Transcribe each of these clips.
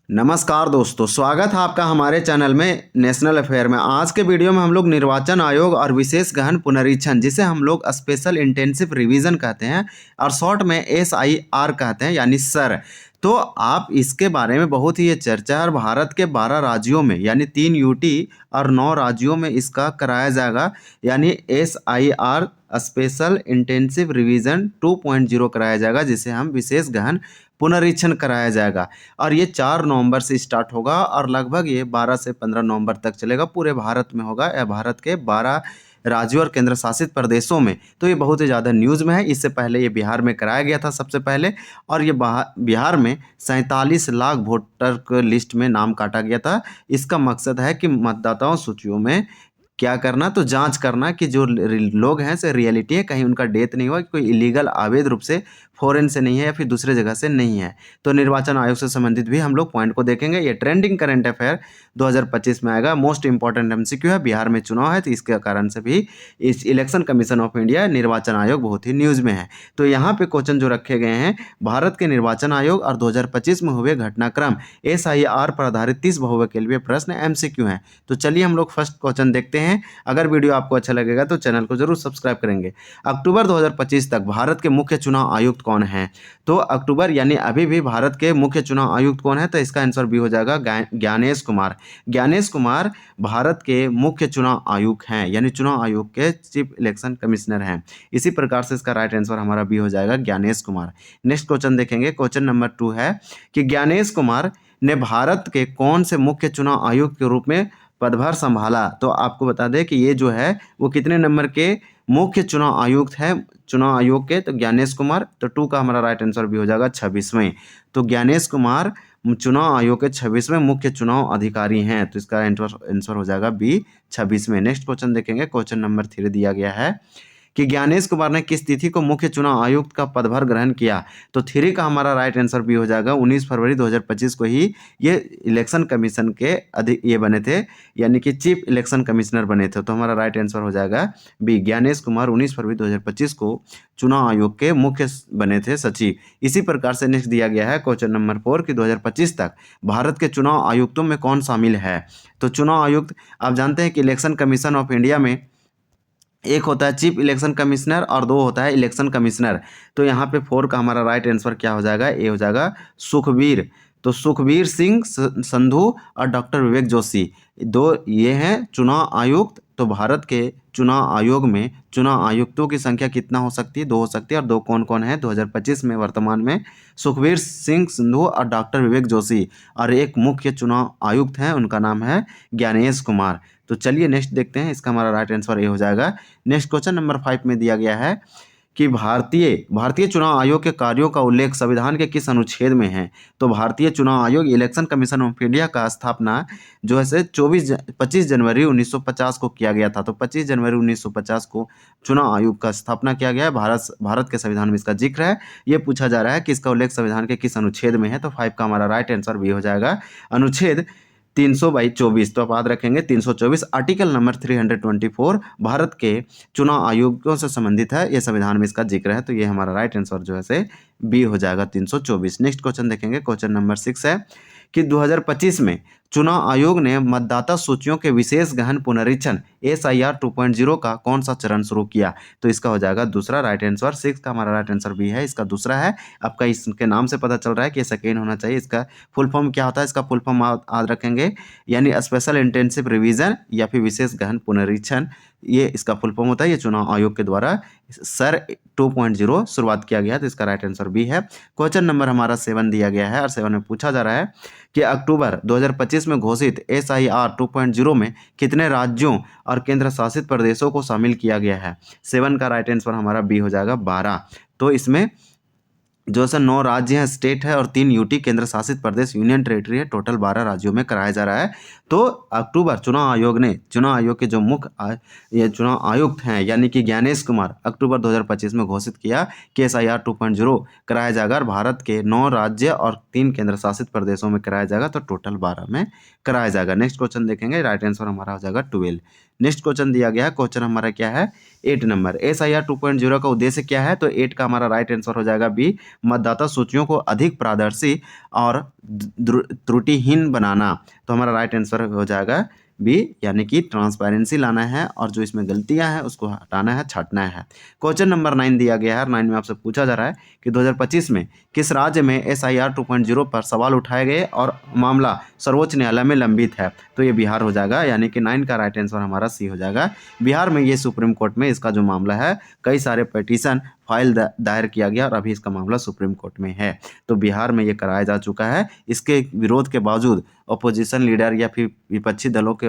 नमस्कार दोस्तों, स्वागत है आपका हमारे चैनल में नेशनल अफेयर में। आज के वीडियो में हम लोग निर्वाचन आयोग और विशेष गहन पुनरीक्षण, जिसे हम लोग स्पेशल इंटेंसिव रिवीजन कहते हैं और शॉर्ट में SIR कहते हैं, यानी सर। तो आप इसके बारे में बहुत ही ये चर्चा है और भारत के 12 राज्यों में यानी 3 UT और 9 राज्यों में इसका कराया जाएगा, यानी SIR स्पेशल इंटेंसिव रिवीजन 2.0 कराया जाएगा, जिसे हम विशेष गहन पुनरीक्षण कराया जाएगा। और ये 4 नवंबर से स्टार्ट होगा और लगभग ये 12 से 15 नवंबर तक चलेगा। पूरे भारत में होगा या भारत के 12 राज्यों और केंद्र शासित प्रदेशों में। तो ये बहुत ही ज़्यादा न्यूज़ में है। इससे पहले ये बिहार में कराया गया था सबसे पहले, और ये बिहार में 47 लाख वोटर के लिस्ट में नाम काटा गया था। इसका मकसद है कि मतदाताओं सूचियों में क्या करना, तो जांच करना कि जो लोग हैं से रियलिटी है, कहीं उनका डेथ नहीं हुआ, कि कोई इलीगल अवैध रूप से फॉरेन से नहीं है या फिर दूसरे जगह से नहीं है। तो निर्वाचन आयोग से संबंधित भी हम लोग पॉइंट को देखेंगे। ये ट्रेंडिंग करंट अफेयर 2025 में आएगा। मोस्ट इंपॉर्टेंट MCQ है। बिहार में चुनाव है तो इसके कारण से भी इस इलेक्शन कमीशन ऑफ इंडिया निर्वाचन आयोग बहुत ही न्यूज़ में है। तो यहाँ पे क्वेश्चन जो रखे गए हैं, भारत के निर्वाचन आयोग और 2025 में हुए घटनाक्रम SIR पर आधारित 30 बहुविकल्पीय के लिए प्रश्न MCQ हैं। तो चलिए हम लोग फर्स्ट क्वेश्चन देखते हैं। अगर वीडियो आपको अच्छा लगेगा तो चैनल को जरूर सब्सक्राइब करेंगे। अक्टूबर 2025 तक भारत के मुख्य चुनाव आयुक्त कौन है? तो अक्टूबर यानी अभी भी भारत के मुख्य चुनाव आयुक्त कौन है? तो इसका आंसर भी हो जाएगा ज्ञानेश कुमार। ज्ञानेश कुमार भारत के मुख्य चुनाव आयुक्त हैं, यानी चुनाव आयोग के चीफ इलेक्शन कमिश्नर हैं। इसी प्रकार से इसका राइट आंसर हमारा भी हो जाएगा ज्ञानेश कुमार। नेक्स्ट क्वेश्चन देखेंगे। क्वेश्चन नंबर 2 है कि ज्ञानेश कुमार ने भारत के कौन से मुख्य चुनाव आयुक्त के रूप में पदभार संभाला? तो आपको बता दें कि ये जो है वो कितने नंबर के मुख्य चुनाव आयुक्त है चुनाव आयोग के? तो ज्ञानेश कुमार। तो 2 का हमारा राइट आंसर भी हो जाएगा 26वें। तो ज्ञानेश कुमार चुनाव आयोग के 26वें मुख्य चुनाव अधिकारी हैं। तो इसका आंसर हो जाएगा B 26वें। नेक्स्ट क्वेश्चन देखेंगे। क्वेश्चन नंबर 3 दिया गया है कि ज्ञानेश कुमार ने किस तिथि को मुख्य चुनाव आयुक्त का पदभार ग्रहण किया? तो 3 का हमारा राइट आंसर भी हो जाएगा 19 फरवरी 2025 को ही ये इलेक्शन कमीशन के ये बने थे, यानी कि चीफ इलेक्शन कमिश्नर बने थे। तो हमारा राइट आंसर हो जाएगा B। ज्ञानेश कुमार 19 फरवरी 2025 को चुनाव आयोग के मुख्य बने थे सचिव। इसी प्रकार से नेक्स्ट दिया गया है क्वेश्चन नंबर 4 कि 2025 तक भारत के चुनाव आयुक्तों में कौन शामिल है? तो चुनाव आयुक्त आप जानते हैं कि इलेक्शन कमीशन ऑफ इंडिया में एक होता है चीफ इलेक्शन कमिश्नर और 2 होता है इलेक्शन कमिश्नर। तो यहाँ पे 4 का हमारा राइट आंसर क्या हो जाएगा? ए हो जाएगा सुखबीर। तो सुखबीर सिंह संधू और डॉक्टर विवेक जोशी, 2 ये हैं चुनाव आयुक्त। तो भारत के चुनाव आयोग में चुनाव आयुक्तों की संख्या कितना हो सकती है? 2 हो सकती है। और 2 कौन कौन है 2025 में? वर्तमान में सुखबीर सिंह संधू और डॉक्टर विवेक जोशी, और एक मुख्य चुनाव आयुक्त हैं, उनका नाम है ज्ञानेश कुमार। तो चलिए नेक्स्ट देखते हैं। इसका हमारा राइट आंसर ये हो जाएगा। नेक्स्ट क्वेश्चन नंबर 5 में दिया गया है कि भारतीय चुनाव आयोग के कार्यों का उल्लेख संविधान के किस अनुच्छेद में है? तो भारतीय चुनाव आयोग इलेक्शन कमीशन ऑफ इंडिया का स्थापना जो है से 25 जनवरी 1950 को किया गया था। तो 25 जनवरी 1950 को चुनाव आयोग का स्थापना किया गया है। भारत के संविधान में इसका जिक्र है। ये पूछा जा रहा है कि इसका उल्लेख संविधान के किस अनुच्छेद में है? तो 5 का हमारा राइट आंसर भी हो जाएगा अनुच्छेद 300/24। तो आप याद रखेंगे 324 आर्टिकल नंबर 324 भारत के चुनाव आयोगों से संबंधित है। ये संविधान में इसका जिक्र है। तो ये हमारा राइट आंसर जो है से B हो जाएगा 324। नेक्स्ट क्वेश्चन देखेंगे। क्वेश्चन नंबर 6 है कि 2025 में चुनाव आयोग ने मतदाता सूचियों के विशेष गहन पुनरीक्षण SIR 2.0 का कौन सा चरण शुरू किया? तो इसका हो जाएगा दूसरा राइट आंसर। 6 का हमारा राइट आंसर भी है, इसका दूसरा है। आपका इसके नाम से पता चल रहा है कि ये सेकेंड होना चाहिए। इसका फुल फॉर्म क्या होता है? इसका फुल फॉर्म याद रखेंगे, यानी स्पेशल इंटेंसिव रिवीजन या फिर विशेष गहन पुनरीक्षण, ये इसका फुल फॉर्म होता है। ये चुनाव आयोग के द्वारा सर 2.0 शुरुआत किया गया। तो इसका राइट आंसर भी है। क्वेश्चन नंबर हमारा 7 दिया गया है और 7 में पूछा जा रहा है कि अक्टूबर 2025 में घोषित SIR 2.0 में कितने राज्यों और केंद्र शासित प्रदेशों को शामिल किया गया है? 7 का राइट आंसर हमारा B हो जाएगा 12। तो इसमें जो से 9 राज्य हैं, स्टेट है, और 3 UT केंद्र शासित प्रदेश यूनियन टेरिटरी है। टोटल 12 राज्यों में कराया जा रहा है। तो अक्टूबर चुनाव आयोग के जो मुख्य ये चुनाव आयुक्त हैं, यानी कि ज्ञानेश कुमार, अक्टूबर 2025 में घोषित किया कि SIR 2.0 कराया जाएगा और भारत के 9 राज्य और 3 केंद्र शासित प्रदेशों में कराया जाएगा। तो टोटल 12 में कराया जाएगा। नेक्स्ट क्वेश्चन देखेंगे। राइट आंसर हमारा हो जाएगा 12। नेक्स्ट क्वेश्चन दिया गया है, क्वेश्चन हमारा क्या है 8 नंबर, SIR 2.0 का उद्देश्य क्या है? तो 8 का हमारा राइट आंसर हो जाएगा बी, मतदाता सूचियों को अधिक पारदर्शी और त्रुटिहीन बनाना। तो हमारा राइट आंसर हो जाएगा बी, यानी कि ट्रांसपेरेंसी लाना है और जो इसमें गलतियां हैं उसको हटाना है, छांटना है। क्वेश्चन नंबर 9 दिया गया है, 9 में आपसे पूछा जा रहा है कि 2025 में किस राज्य में SIR 2.0 पर सवाल उठाए गए और मामला सर्वोच्च न्यायालय में लंबित है? तो ये बिहार हो जाएगा, यानी कि 9 का राइट आंसर हमारा सी हो जाएगा। बिहार में ये सुप्रीम कोर्ट में इसका जो मामला है, कई सारे पिटीशन फाइल दायर किया गया और अभी इसका मामला सुप्रीम कोर्ट में है। तो बिहार में ये कराया जा चुका है। इसके विरोध के बावजूद अपोजिशन लीडर या फिर विपक्षी दलों के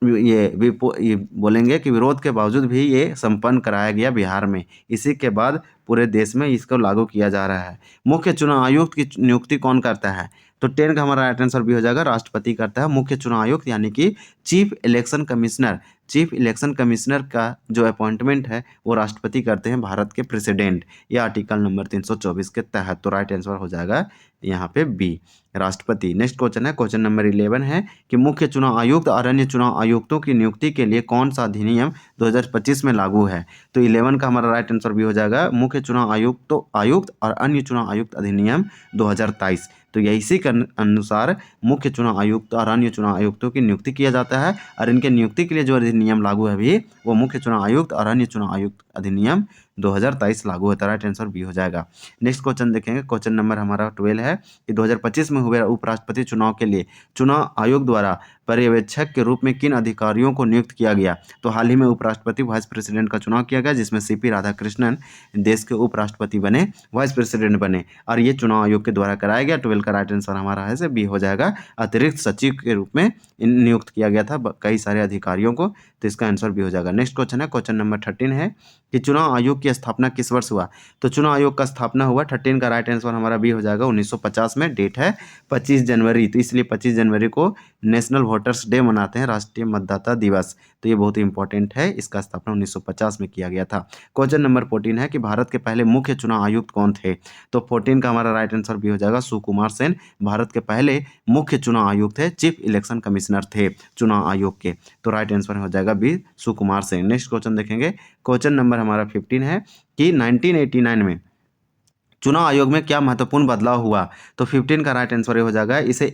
ये बोलेंगे कि विरोध के बावजूद भी ये संपन्न कराया गया बिहार में। इसी के बाद पूरे देश में इसको लागू किया जा रहा है। मुख्य चुनाव आयुक्त की नियुक्ति कौन करता है? तो 10 का हमारा राइट आंसर भी हो जाएगा, राष्ट्रपति करता है। मुख्य चुनाव आयुक्त यानी कि chief election commissioner, chief election commissioner का जो अपॉइंटमेंट है वो राष्ट्रपति करते हैं, भारत के प्रेसिडेंट, या आर्टिकल नंबर 324 के तहत। तो राइट आंसर हो जाएगा यहाँ पे बी, राष्ट्रपति। नेक्स्ट क्वेश्चन है, क्वेश्चन नंबर 11 है कि मुख्य चुनाव आयुक्त और अन्य चुनाव आयुक्तों की नियुक्ति के लिए कौन सा अधिनियम 2025 में लागू है? तो 11 का हमारा राइट आंसर भी हो जाएगा, मुख्य चुनाव आयुक्त और अन्य चुनाव आयुक्त अधिनियम 2023। तो यही इसी के अनुसार मुख्य चुनाव आयुक्त और अन्य चुनाव आयुक्तों की नियुक्ति किया जाता है और इनके नियुक्ति के लिए जो अधिनियम लागू है अभी वो मुख्य चुनाव आयुक्त और अन्य चुनाव आयुक्त अधिनियम 2023 लागू होता है। राइट आंसर बी हो जाएगा। नेक्स्ट क्वेश्चन देखेंगे, क्वेश्चन नंबर हमारा 12 है कि 2025 में हुए उपराष्ट्रपति चुनाव के लिए चुनाव आयोग द्वारा पर्यवेक्षक के रूप में किन अधिकारियों को नियुक्त किया गया? तो हाल ही में उपराष्ट्रपति वाइस प्रेसिडेंट का चुनाव किया गया, जिसमें CP राधाकृष्णन देश के उपराष्ट्रपति बने, वाइस प्रेसिडेंट बने और ये चुनाव आयोग के द्वारा कराया गया। 12 का राइट आंसर हमारा है से बी हो जाएगा। अतिरिक्त सचिव के रूप में नियुक्त किया गया था कई सारे अधिकारियों को, तो इसका आंसर भी हो जाएगा। नेक्स्ट क्वेश्चन है, क्वेश्चन नंबर 13 है कि चुनाव आयोग की स्थापना किस वर्ष हुआ? तो चुनाव आयोग का स्थापना हुआ 13 का राइट आंसर हमारा बी हो जाएगा 1950 में। डेट है 25 जनवरी, तो इसलिए 25 जनवरी को नेशनल वोटर्स डे मनाते हैं, राष्ट्रीय मतदाता दिवस। तो ये बहुत ही इंपॉर्टेंट है, इसका स्थापना 1950 में किया गया था। क्वेश्चन नंबर 14 है कि भारत के पहले मुख्य चुनाव आयुक्त कौन थे? तो 14 का हमारा राइट आंसर भी हो जाएगा सुकुमार सेन, भारत के पहले मुख्य चुनाव आयुक्त थे, चीफ इलेक्शन कमिश्नर थे चुनाव आयोग के। तो राइट आंसर हो जाएगा B, Sukumar Sen. Next question देखेंगे, क्वेश्चन नंबर हमारा 15 है कि 1989 में चुनाव आयोग में क्या महत्वपूर्ण बदलाव हुआ? तो 15 का राइट आंसर हो जाएगा, इसे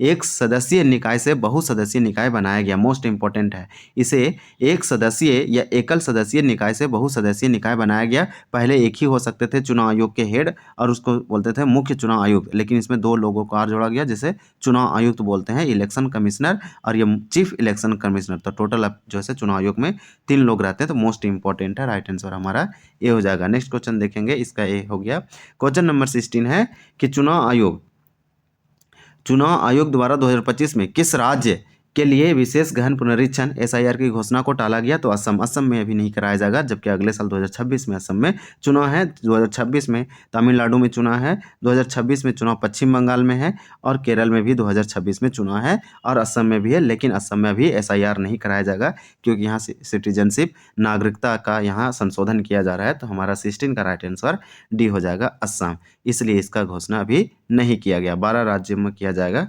एक सदस्यीय निकाय से बहुसदस्यीय निकाय बनाया गया। मोस्ट इंपॉर्टेंट है, इसे एक सदस्यीय या एकल सदस्यीय निकाय से बहुसदस्यीय निकाय बनाया गया। पहले एक ही हो सकते थे चुनाव आयोग के हेड और उसको बोलते थे मुख्य चुनाव आयुक्त, लेकिन इसमें 2 लोगों को और जोड़ा गया जिसे चुनाव आयुक्त बोलते हैं, इलेक्शन कमिश्नर और ये चीफ इलेक्शन कमिश्नर। तो टोटल अब जो है चुनाव आयोग में 3 लोग रहते हैं, तो मोस्ट इंपॉर्टेंट है, राइट आंसर हमारा ए हो जाएगा। नेक्स्ट क्वेश्चन देखेंगे, इसका ए हो गया। क्वेश्चन नंबर 16 है कि चुनाव आयोग द्वारा 2025 में किस राज्य के लिए विशेष गहन पुनरीक्षण SIR की घोषणा को टाला गया? तो असम में अभी नहीं कराया जाएगा, जबकि अगले साल 2026 में असम में चुनाव है, 2026 में तमिलनाडु में चुनाव है, 2026 में चुनाव पश्चिम बंगाल में है और केरल में भी 2026 में चुनाव है और असम में भी है। लेकिन असम में अभी SIR नहीं कराया जाएगा क्योंकि यहाँ सिटीजनशिप नागरिकता का यहाँ संशोधन किया जा रहा है। तो हमारा 16 का राइट आंसर डी हो जाएगा असम, इसलिए इसका घोषणा अभी नहीं किया गया। 12 राज्यों में किया जाएगा।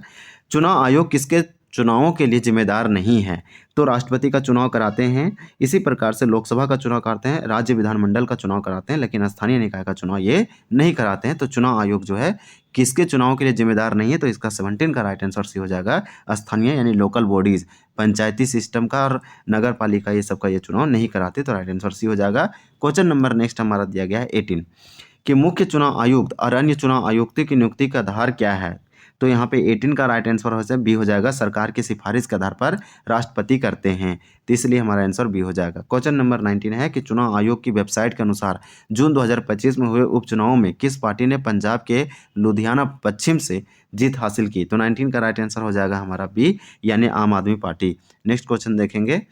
चुनाव आयोग किसके चुनावों के लिए जिम्मेदार नहीं है? तो राष्ट्रपति का चुनाव कराते हैं, इसी प्रकार से लोकसभा का चुनाव कराते हैं, राज्य विधानमंडल का चुनाव कराते हैं, लेकिन स्थानीय निकाय का चुनाव ये नहीं कराते हैं। तो चुनाव आयोग जो है किसके चुनाव के लिए जिम्मेदार नहीं है? तो इसका 17 का राइट आंसर सी हो जाएगा, स्थानीय यानी लोकल बॉडीज, पंचायती सिस्टम का और नगर पालिका ये सब का ये चुनाव नहीं कराते। तो राइट आंसर सी हो जाएगा। क्वेश्चन नंबर नेक्स्ट हमारा दिया गया है 18 कि मुख्य चुनाव आयुक्त और अन्य चुनाव आयुक्तों की नियुक्ति का आधार क्या है? तो यहाँ पे 18 का राइट आंसर हो बी हो जाएगा, सरकार की सिफारिश के आधार पर राष्ट्रपति करते हैं, तो इसलिए हमारा आंसर बी हो जाएगा। क्वेश्चन नंबर 19 है कि चुनाव आयोग की वेबसाइट के अनुसार जून 2025 में हुए उपचुनावों में किस पार्टी ने पंजाब के लुधियाना पश्चिम से जीत हासिल की? तो 19 का राइट आंसर हो जाएगा हमारा बी, यानी आम आदमी पार्टी। नेक्स्ट क्वेश्चन देखेंगे,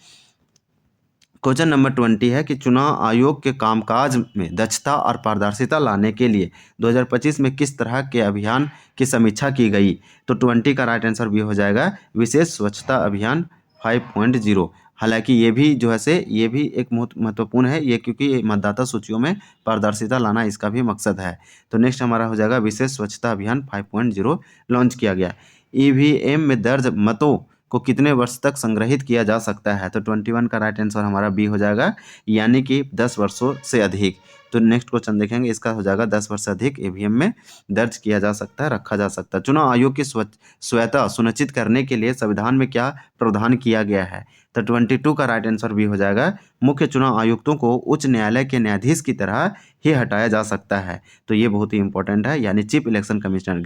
क्वेश्चन नंबर 20 है कि चुनाव आयोग के कामकाज में दक्षता और पारदर्शिता लाने के लिए 2025 में किस तरह के अभियान की समीक्षा की गई? तो 20 का राइट आंसर भी हो जाएगा, विशेष स्वच्छता अभियान 5.0। हालांकि ये भी जो है से ये भी एक महत्वपूर्ण है ये, क्योंकि मतदाता सूचियों में पारदर्शिता लाना इसका भी मकसद है। तो नेक्स्ट हमारा हो जाएगा विशेष स्वच्छता अभियान 5.0 लॉन्च किया गया। EVM में दर्ज मतों को कितने वर्ष तक संग्रहित किया जा सकता है? तो 21 का राइट आंसर हमारा बी हो जाएगा, यानी कि 10 वर्षों से अधिक। तो नेक्स्ट क्वेश्चन देखेंगे, इसका हो जाएगा 10 वर्ष से अधिक ईवीएम में दर्ज किया जा सकता है, रखा जा सकता है। चुनाव आयोग की स्वच्छता सुनिश्चित करने के लिए संविधान में क्या प्रावधान किया गया है? तो 22 का राइट आंसर भी हो जाएगा, मुख्य चुनाव आयुक्तों को उच्च न्यायालय के न्यायाधीश की तरह ही हटाया जा सकता है। तो ये बहुत ही इंपॉर्टेंट है, यानी chief election commissioner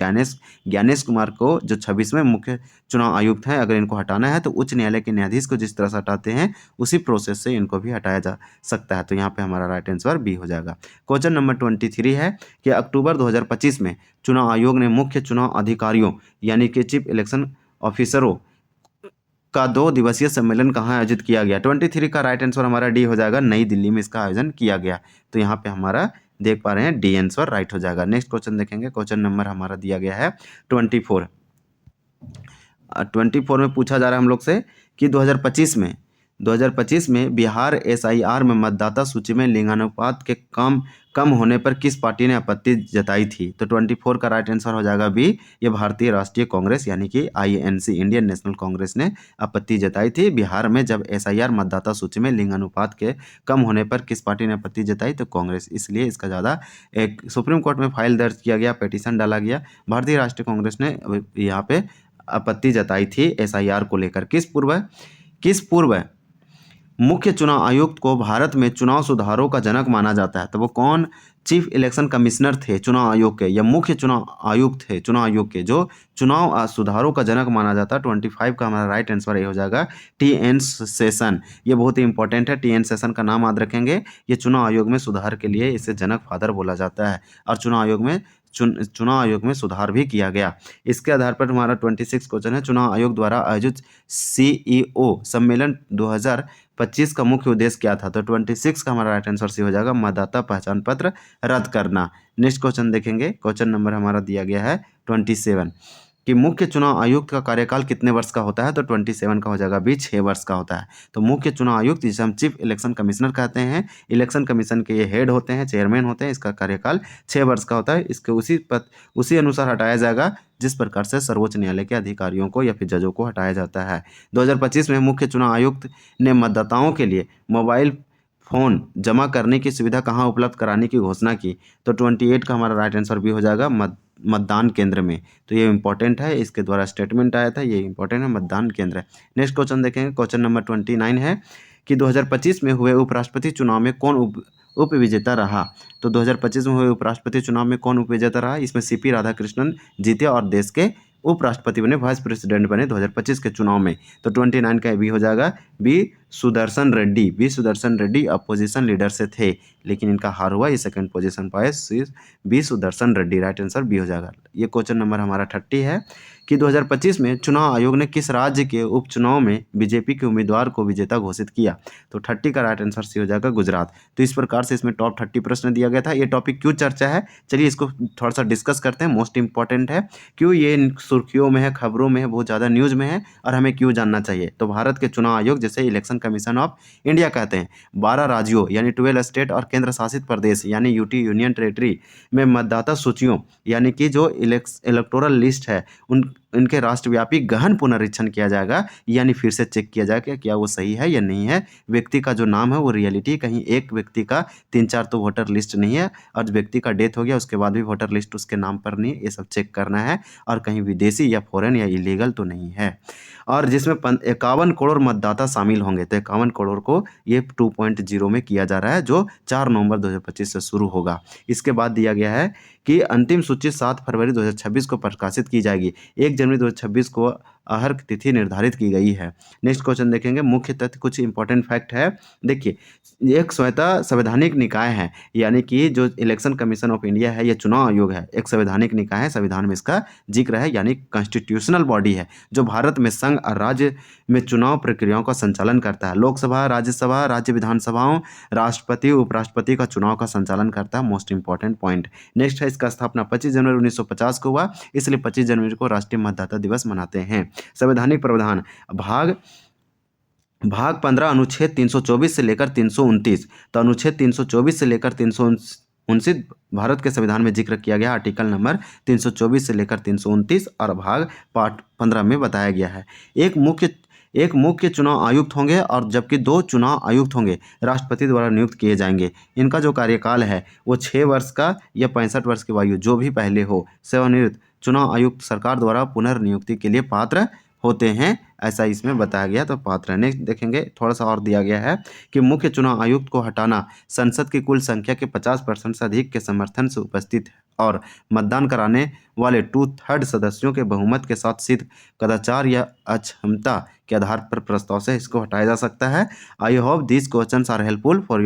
Gyanesh Kumar को जो 26वें मुख्य चुनाव आयुक्त हैं, अगर इनको हटाना है तो उच्च न्यायालय के न्यायाधीश को जिस तरह से हटाते हैं उसी प्रोसेस से इनको भी हटाया जा सकता है। तो यहाँ पे हमारा राइट आंसर बी हो जाएगा। क्वेश्चन नंबर 23 है कि अक्टूबर 2025 में चुनाव आयोग ने मुख्य चुनाव अधिकारियों यानी कि चीफ इलेक्शन ऑफिसरों का 2 दिवसीय सम्मेलन कहाँ आयोजित किया गया? 23 का राइट आंसर हमारा डी हो जाएगा, नई दिल्ली में इसका आयोजन किया गया। तो यहाँ पे हमारा देख पा रहे हैं डी आंसर राइट हो जाएगा। नेक्स्ट क्वेश्चन देखेंगे, क्वेश्चन नंबर हमारा दिया गया है 24। 24 में पूछा जा रहा है हम लोग से कि 2025 में बिहार एसआईआर में मतदाता सूची में लिंगानुपात के कम होने पर किस पार्टी ने आपत्ति जताई थी? तो 24 का राइट आंसर हो जाएगा बी, ये भारतीय राष्ट्रीय कांग्रेस यानी कि आईएनसी इंडियन नेशनल कांग्रेस ने आपत्ति जताई थी। बिहार में जब एसआईआर मतदाता सूची में लिंगानुपात के कम होने पर किस पार्टी ने आपत्ति जताई? तो कांग्रेस। इसलिए इसका ज़्यादा एक सुप्रीम कोर्ट में फाइल दर्ज किया गया, पिटीशन डाला गया, भारतीय राष्ट्रीय कांग्रेस ने यहाँ पे आपत्ति जताई थी एसआईआर को लेकर। किस पूर्व मुख्य चुनाव आयुक्त को भारत में चुनाव सुधारों का जनक माना जाता है? तो वो कौन चीफ इलेक्शन कमिश्नर थे चुनाव आयोग के, या मुख्य चुनाव आयुक्त थे चुनाव आयोग के जो चुनाव सुधारों का जनक माना जाता है? 25 का हमारा राइट आंसर ये हो जाएगा, टी.एन. शेषन। ये बहुत ही इंपॉर्टेंट है, टी.एन. शेषन का नाम याद रखेंगे। ये चुनाव आयोग में सुधार के लिए इसे जनक फादर बोला जाता है, और चुनाव आयोग में सुधार भी किया गया। इसके आधार पर हमारा 26 क्वेश्चन है, चुनाव आयोग द्वारा आयोजित सीईओ सम्मेलन 2025 का मुख्य उद्देश्य क्या था? तो 26 का हमारा राइट आंसर सी हो जाएगा, मतदाता पहचान पत्र रद्द करना। नेक्स्ट क्वेश्चन देखेंगे, क्वेश्चन नंबर हमारा दिया गया है 27 कि मुख्य चुनाव आयुक्त का कार्यकाल कितने वर्ष का होता है? तो 27 का हो जाएगा बी, 6 वर्ष का होता है। तो मुख्य चुनाव आयुक्त जिसे हम चीफ इलेक्शन कमिश्नर कहते हैं, इलेक्शन कमीशन के ये हेड होते हैं, चेयरमैन होते हैं, इसका कार्यकाल 6 वर्ष का होता है। इसके उसी अनुसार हटाया जाएगा जिस प्रकार से सर्वोच्च न्यायालय के अधिकारियों को या फिर जजों को हटाया जाता है। 2025 में मुख्य चुनाव आयुक्त ने मतदाताओं के लिए मोबाइल फ़ोन जमा करने की सुविधा कहाँ उपलब्ध कराने की घोषणा की? तो 28 का हमारा राइट आंसर भी हो जाएगा, मतदान केंद्र में। तो ये इंपॉर्टेंट है, इसके द्वारा स्टेटमेंट आया था, ये इंपॉर्टेंट है, मतदान केंद्र। नेक्स्ट क्वेश्चन देखेंगे, क्वेश्चन नंबर 29 है कि 2025 में हुए उपराष्ट्रपति चुनाव में कौन उप विजेता रहा? तो 2025 में हुए उपराष्ट्रपति चुनाव में कौन उप विजेता रहा? इसमें सीपी राधाकृष्णन जीते और देश के उपराष्ट्रपति बने, वाइस प्रेसिडेंट बने 2025 के चुनाव में। तो 29 का भी हो जाएगा B, Sudarshan Reddy opposition leader से थे, लेकिन इनका हार हुआ, ये सेकंड पोजीशन पाए, B Sudarshan Reddy, right answer B हो जाएगा। ये क्वेश्चन नंबर हमारा 30 है कि 2025 में चुनाव आयोग ने किस राज्य के उपचुनाव में बीजेपी के उम्मीदवार को विजेता घोषित किया? तो 30 का राइट आंसर सी हो जाएगा, गुजरात। तो इस प्रकार से इसमें टॉप 30 प्रश्न दिया गया था। ये टॉपिक क्यों चर्चा है, चलिए इसको थोड़ा सा डिस्कस करते हैं। मोस्ट इंपॉर्टेंट है, क्यों ये सुर्खियों में है, खबरों में है, बहुत ज़्यादा न्यूज़ में है, और हमें क्यों जानना चाहिए। तो भारत के चुनाव आयोग जिसे इलेक्शन कमीशन ऑफ इंडिया कहते हैं, 12 राज्यों यानी 12 स्टेट और केंद्र शासित प्रदेश यानी यूटी यूनियन टेरेटरी में मतदाता सूचियों यानी कि जो इलेक्टोरल लिस्ट है इनके राष्ट्रव्यापी गहन पुनरीक्षण किया जाएगा, यानी फिर से चेक किया जाएगा क्या वो सही है या नहीं है। व्यक्ति का जो नाम है वो रियलिटी, कहीं एक व्यक्ति का 3-4 तो वोटर लिस्ट नहीं है, और व्यक्ति का डेथ हो गया उसके बाद भी वोटर लिस्ट उसके नाम पर नहीं, ये सब चेक करना है, और कहीं विदेशी या फॉरेन या इलीगल तो नहीं है। और जिसमें 51 करोड़ मतदाता शामिल होंगे, तो 51 करोड़ को ये 2.0 में किया जा रहा है, जो 4 नवंबर 2025 से शुरू होगा। इसके बाद दिया गया है कि अंतिम सूची 7 फरवरी 2026 को प्रकाशित की जाएगी। 1 जनवरी 2026 को अर्घ तिथि निर्धारित की गई है। नेक्स्ट क्वेश्चन देखेंगे, मुख्य तथ्य कुछ इंपॉर्टेंट फैक्ट है। देखिए, एक स्वतः संवैधानिक निकाय है, यानी कि जो इलेक्शन कमीशन ऑफ इंडिया है, ये चुनाव आयोग है, एक संवैधानिक निकाय है, संविधान में इसका जिक्र है, यानी कॉन्स्टिट्यूशनल बॉडी है, जो भारत में संघ और राज्य में चुनाव प्रक्रियाओं का संचालन करता है। लोकसभा, राज्यसभा, राज्य विधानसभाओं, राष्ट्रपति, उपराष्ट्रपति का चुनाव का संचालन करता है। Most important point. नेक्स्ट है, इसका स्थापना 25 जनवरी 1950 को हुआ, इसलिए 25 जनवरी को राष्ट्रीय मतदाता दिवस मनाते हैं। संवैधानिक प्रावधान भाग 15 अनुच्छेद 324 से लेकर 329। तो अनुच्छेद 324 से लेकर उनसे भारत के संविधान में जिक्र किया गया आर्टिकल नंबर 324 से लेकर 329 और भाग पार्ट 15 में बताया गया है। एक मुख्य चुनाव आयुक्त होंगे और जबकि 2 चुनाव आयुक्त होंगे राष्ट्रपति द्वारा नियुक्त किए जाएंगे। इनका जो कार्यकाल है वो 6 वर्ष का या 65 वर्ष की आयु जो भी पहले हो सेवानिवृत्त चुनाव आयुक्त सरकार द्वारा पुनर्नियुक्ति के लिए पात्र होते हैं, ऐसा इसमें बताया गया। तो पात्र नेक्स्ट देखेंगे, थोड़ा सा और दिया गया है कि मुख्य चुनाव आयुक्त को हटाना संसद की कुल संख्या के 50% से अधिक के समर्थन से उपस्थित और मतदान कराने वाले 2/3 सदस्यों के बहुमत के साथ सिद्ध कदाचार या अक्षमता के आधार पर प्रस्ताव से इसको हटाया जा सकता है। I hope this questions are helpful for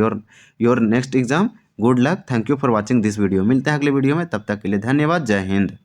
your next exam. Good luck, thank you for watching this video. मिलते हैं अगले वीडियो में, तब तक के लिए धन्यवाद, जय हिंद।